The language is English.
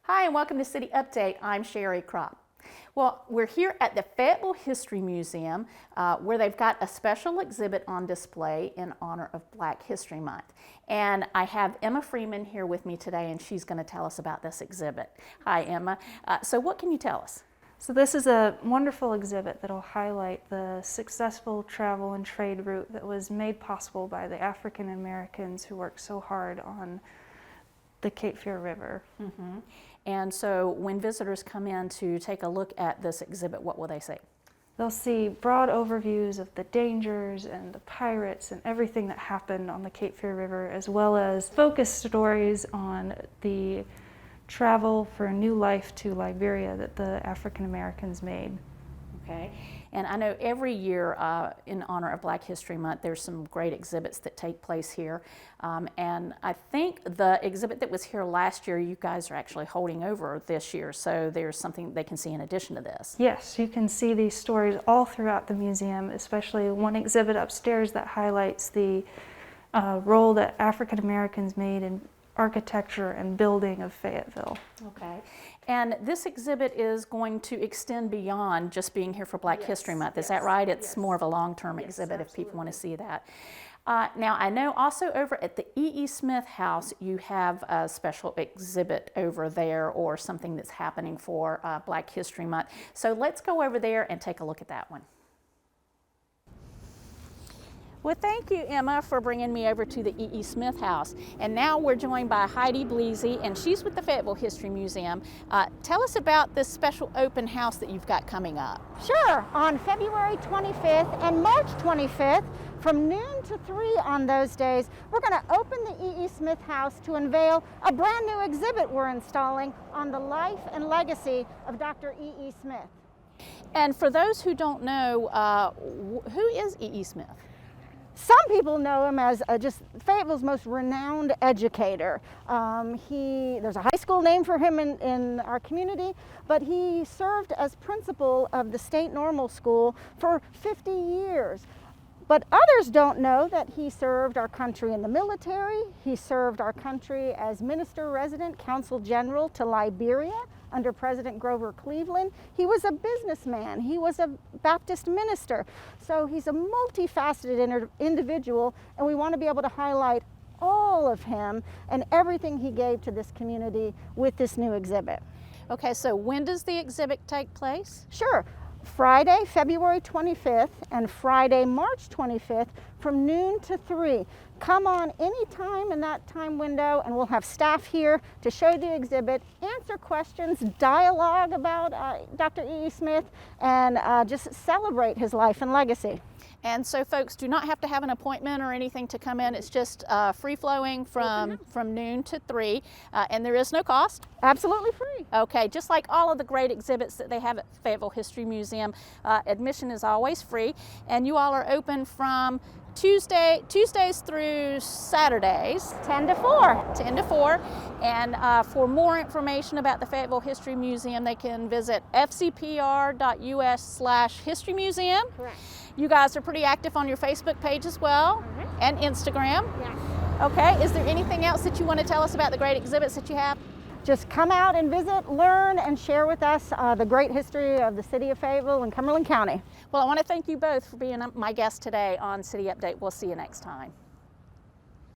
Hi, and welcome to City Update. I'm Sherry Kropp. Well, we're here at the Fayetteville History Museum where they've got a special exhibit on display in honor of Black History Month. And I have Emma Freeman here with me today, and she's going to tell us about this exhibit. Hi, Emma. So what can you tell us? So this is a wonderful exhibit that will highlight the successful travel and trade route that was made possible by the African Americans who worked so hard on the Cape Fear River. Mm-hmm. And so when visitors come in to take a look at this exhibit, what will they see? They'll see broad overviews of the dangers and the pirates and everything that happened on the Cape Fear River, as well as focus stories on the travel for a new life to Liberia that the African Americans made. Okay, and I know every year in honor of Black History Month there's some great exhibits that take place here, and I think the exhibit that was here last year you guys are actually holding over this year, so there's something they can see in addition to this. Yes, you can see these stories all throughout the museum, especially one exhibit upstairs that highlights the role that African Americans made in architecture and building of Fayetteville. Okay, and this exhibit is going to extend beyond just being here for Black History Month, is that right? It's more of a long-term exhibit if people want to see that. Now I know also over at the E.E. Smith House you have a special exhibit over there or something that's happening for Black History Month. So let's go over there and take a look at that one. Well, thank you, Emma, for bringing me over to the E.E. Smith House. And now we're joined by Heidi Bleasy, and she's with the Fayetteville History Museum. Tell us about this special open house that you've got coming up. Sure. On February 25th and March 25th, from noon to 3 on those days, we're going to open the E.E. Smith House to unveil a brand new exhibit we're installing on the life and legacy of Dr. E.E. Smith. And for those who don't know, who is E.E. Smith? Some people know him as just Fayetteville's most renowned educator. There's a high school named for him in our community, but he served as principal of the State Normal School for 50 years. But others don't know that he served our country in the military. He served our country as Minister Resident Consul General to Liberia under President Grover Cleveland. He was a businessman. He was a Baptist minister. So he's a multifaceted individual, and we want to be able to highlight all of him and everything he gave to this community with this new exhibit. Okay, so when does the exhibit take place? Sure. Friday, February 25th and Friday, March 25th from noon to 3. Come on any time in that time window and we'll have staff here to show you the exhibit, answer questions, dialogue about Dr. E.E. Smith, and just celebrate his life and legacy. And so folks do not have to have an appointment or anything to come in. It's just free-flowing from noon to 3, and there is no cost. Absolutely free. Okay, just like all of the great exhibits that they have at Fayetteville History Museum, admission is always free, and you all are open from Tuesdays through Saturdays. 10 to 4. 10 to 4. And for more information about the Fayetteville History Museum, they can visit fcpr.us/history museum. Correct. You guys are pretty active on your Facebook page as well, and Instagram. Yes. Okay, is there anything else that you want to tell us about the great exhibits that you have? Just come out and visit, learn, and share with us the great history of the city of Fayetteville and Cumberland County. Well, I want to thank you both for being my guest today on City Update. We'll see you next time.